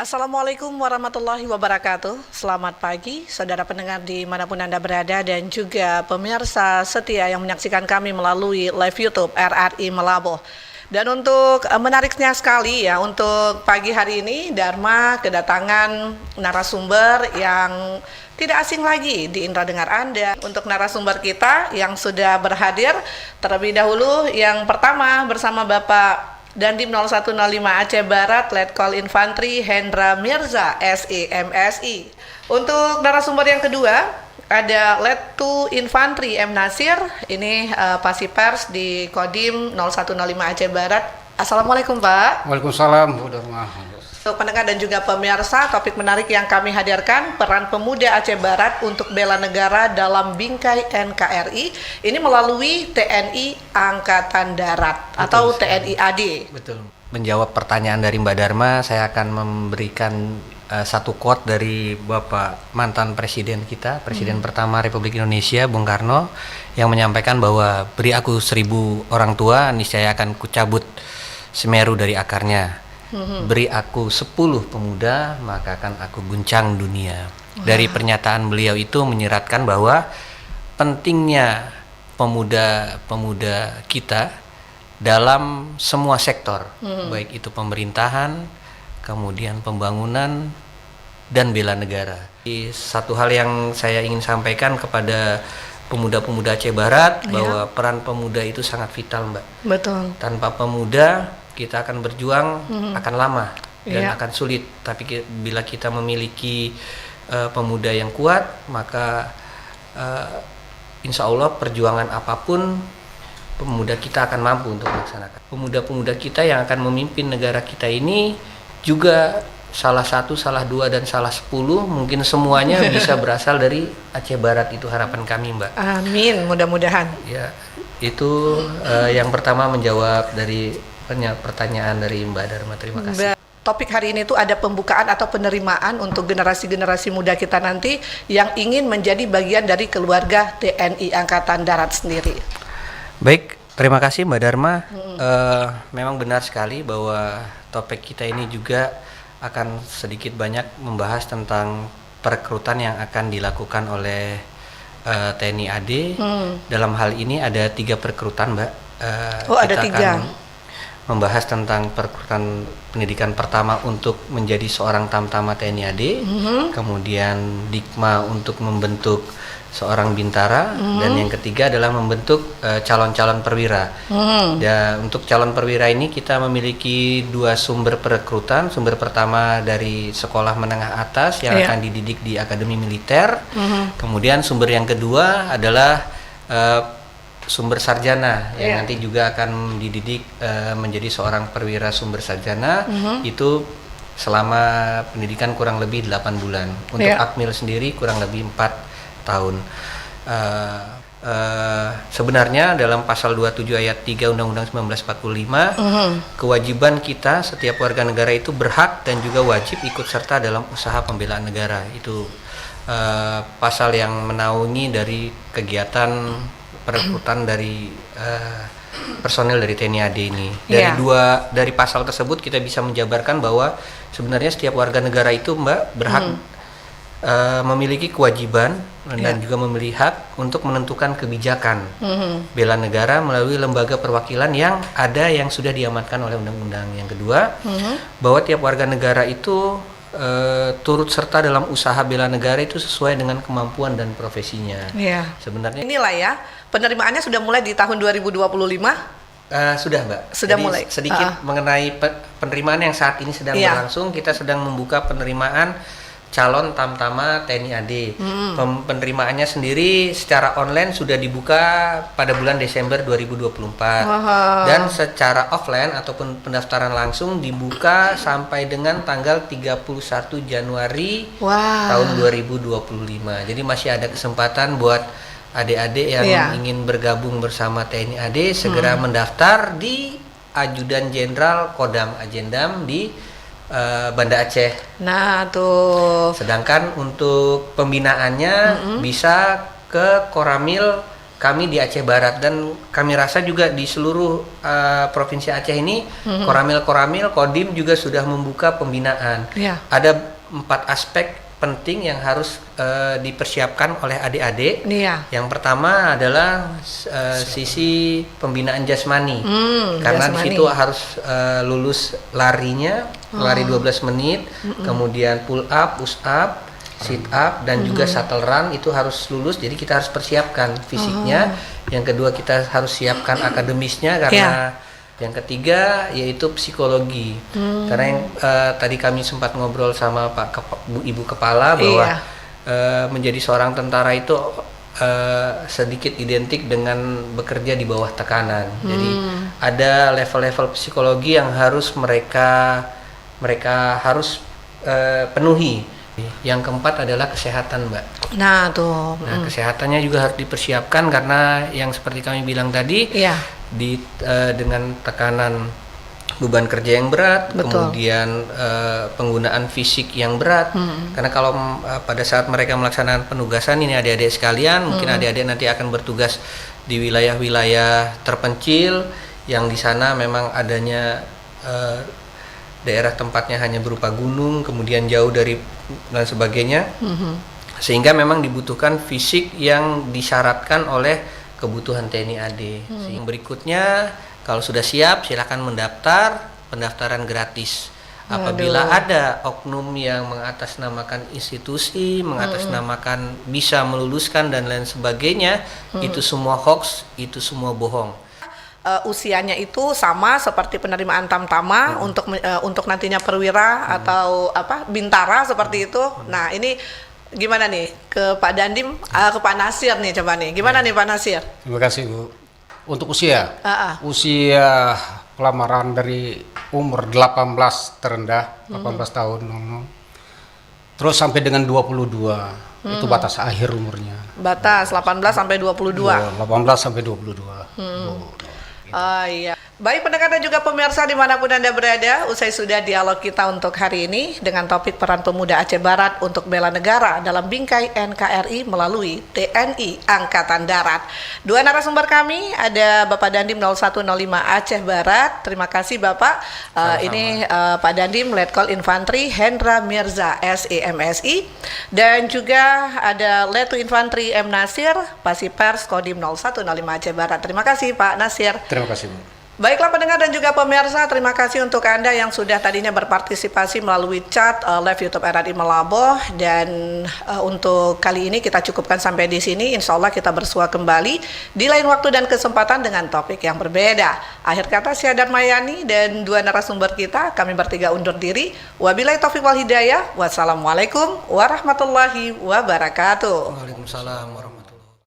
Assalamualaikum warahmatullahi wabarakatuh. Selamat pagi, saudara pendengar dimanapun Anda berada dan juga pemirsa setia yang menyaksikan kami melalui live YouTube RRI Melaboh. Dan untuk menariknya sekali ya, untuk pagi hari ini Dharma kedatangan narasumber yang tidak asing lagi di indera dengar Anda. Untuk narasumber kita yang sudah berhadir terlebih dahulu, yang pertama bersama Bapak Dandim 0105 Aceh Barat, Letkol Infantri Hendra Mirza, SIMSI. Untuk narasumber yang kedua ada Letu Infantri M. Nasir, ini Pasipers di Kodim 0105 Aceh Barat. Assalamualaikum Pak. Waalaikumsalam Bu Dharma. Untuk pendengar dan juga pemirsa, topik menarik yang kami hadirkan, peran pemuda Aceh Barat untuk bela negara dalam bingkai NKRI, ini melalui TNI Angkatan Darat. Betul, atau TNI AD. Betul. Menjawab pertanyaan dari Mbak Dharma, saya akan memberikan satu quote dari Bapak mantan Presiden kita, Presiden pertama Republik Indonesia, Bung Karno, yang menyampaikan bahwa beri aku 1000 orang tua, niscaya akan kucabut Semeru dari akarnya. Beri aku 10 pemuda, maka akan aku guncang dunia. Dari pernyataan beliau itu menyiratkan bahwa pentingnya pemuda-pemuda kita dalam semua sektor, baik itu pemerintahan, kemudian pembangunan, dan bela negara. Satu hal yang saya ingin sampaikan kepada pemuda-pemuda Aceh Barat, bahwa peran pemuda itu sangat vital, Mbak. Betul. Tanpa pemuda kita akan berjuang akan lama dan akan sulit. Tapi bila kita memiliki pemuda yang kuat, maka insya Allah perjuangan apapun pemuda kita akan mampu untuk melaksanakan. Pemuda-pemuda kita yang akan memimpin negara kita ini juga salah 1, salah 2, dan salah 10, mungkin semuanya bisa berasal dari Aceh Barat. Itu harapan kami, Mbak. Amin, mudah-mudahan. Ya, itu yang pertama menjawab dari pertanyaan dari Mbak Dharma. Terima kasih. Topik hari ini tuh ada pembukaan atau penerimaan untuk generasi-generasi muda kita nanti yang ingin menjadi bagian dari keluarga TNI Angkatan Darat sendiri. Baik, terima kasih Mbak Dharma. Memang benar sekali bahwa topik kita ini juga akan sedikit banyak membahas tentang perekrutan yang akan dilakukan oleh TNI AD. Dalam hal ini ada 3 perekrutan, Mbak. Ada 3. Membahas tentang perekrutan pendidikan pertama untuk menjadi seorang tamtama TNI AD, kemudian Dikma untuk membentuk seorang bintara, dan yang ketiga adalah membentuk calon-calon perwira. Dan untuk calon perwira ini kita memiliki 2 sumber perekrutan. Sumber pertama dari sekolah menengah atas yang akan dididik di Akademi Militer. Kemudian sumber yang kedua adalah sumber sarjana yang nanti juga akan dididik menjadi seorang perwira sumber sarjana. Itu selama pendidikan kurang lebih 8 bulan. Untuk Akmil sendiri kurang lebih 4 tahun. Sebenarnya dalam pasal 27 ayat 3 Undang-Undang 1945, kewajiban kita setiap warga negara itu berhak dan juga wajib ikut serta dalam usaha pembelaan negara. Itu pasal yang menaungi dari kegiatan perekrutan dari personel dari TNI AD ini. Dari pasal tersebut kita bisa menjabarkan bahwa sebenarnya setiap warga negara itu, Mbak, berhak memiliki kewajiban dan juga memiliki hak untuk menentukan kebijakan bela negara melalui lembaga perwakilan yang ada, yang sudah diamanatkan oleh undang-undang. Yang kedua, bahwa tiap warga negara itu turut serta dalam usaha bela negara itu sesuai dengan kemampuan dan profesinya. Sebenarnya inilah ya, penerimaannya sudah mulai di tahun 2025. Sudah, Mbak. Sudah jadi mulai. Sedikit mengenai penerimaan yang saat ini sedang berlangsung. Kita sedang membuka penerimaan calon tamtama TNI AD. Penerimaannya sendiri secara online sudah dibuka pada bulan Desember 2024. Dan secara offline ataupun pendaftaran langsung dibuka sampai dengan tanggal 31 Januari tahun 2025. Jadi masih ada kesempatan buat adik-adik yang ingin bergabung bersama TNI AD segera mendaftar di Ajudan Jenderal Kodam Ajendam di Banda Aceh. Nah, tuh. Sedangkan untuk pembinaannya bisa ke Koramil kami di Aceh Barat, dan kami rasa juga di seluruh provinsi Aceh ini Koramil Kodim juga sudah membuka pembinaan. Iya. Ada 4 aspek penting yang harus dipersiapkan oleh adik-adik. Iya. Yang pertama adalah sisi pembinaan jasmani. Karena di jasmani. situ harus lulus larinya, lari 12 menit, kemudian pull up, push up, sit up, dan juga shuttle run itu harus lulus. Jadi kita harus persiapkan fisiknya. Yang kedua kita harus siapkan akademisnya, karena yang ketiga yaitu psikologi. Karena yang tadi kami sempat ngobrol sama Ibu Kepala bahwa menjadi seorang tentara itu sedikit identik dengan bekerja di bawah tekanan. Jadi ada level-level psikologi yang harus mereka harus penuhi. Yang keempat adalah kesehatan, Mbak. Nah, tuh. Nah, kesehatannya juga harus dipersiapkan, karena yang seperti kami bilang tadi, dengan tekanan beban kerja yang berat, kemudian penggunaan fisik yang berat. Karena kalau pada saat mereka melaksanakan penugasan ini, adik-adik sekalian, mungkin adik-adik nanti akan bertugas di wilayah-wilayah terpencil yang di sana memang adanya daerah tempatnya hanya berupa gunung, kemudian jauh dari dan sebagainya, sehingga memang dibutuhkan fisik yang disyaratkan oleh kebutuhan TNI AD. Yang berikutnya, kalau sudah siap silakan mendaftar, pendaftaran gratis. Apabila ada oknum yang mengatasnamakan institusi, mengatasnamakan bisa meluluskan dan lain sebagainya, itu semua hoax, itu semua bohong. Usianya itu sama seperti penerimaan tamtama untuk nantinya perwira atau bintara seperti itu. Nah, ini gimana nih ke Pak Dandim, ke Pak Nasir nih, coba nih. Gimana nih Pak Nasir? Terima kasih, Bu. Untuk usia, pelamaran dari umur 18 terendah, 18 tahun, terus sampai dengan 22, itu batas akhir umurnya. Batas 18 sampai 22. 18 sampai 22. Oh iya. Baik pendengar dan juga pemirsa dimanapun Anda berada, usai sudah dialog kita untuk hari ini dengan topik peran pemuda Aceh Barat untuk bela negara dalam bingkai NKRI melalui TNI Angkatan Darat. Dua narasumber kami, ada Bapak Dandim 0105 Aceh Barat. Terima kasih Bapak. Ini Pak Dandim Letkol Infantri Hendra Mirza SEMSI, dan juga ada Letu Infantri M Nasir Pasipers Kodim 0105 Aceh Barat. Terima kasih Pak Nasir. Terima kasih, Bu. Baiklah pendengar dan juga pemirsa, terima kasih untuk Anda yang sudah tadinya berpartisipasi melalui chat live YouTube RRI Malabo, dan untuk kali ini kita cukupkan sampai di sini. Insya Allah kita bersua kembali di lain waktu dan kesempatan dengan topik yang berbeda. Akhir kata Syahadat Mayani dan dua narasumber kita, kami bertiga undur diri. Wabillahi taufiq wal hidayah. Wassalamualaikum warahmatullahi wabarakatuh. Waalaikumsalam warahmatullahi wabarakatuh.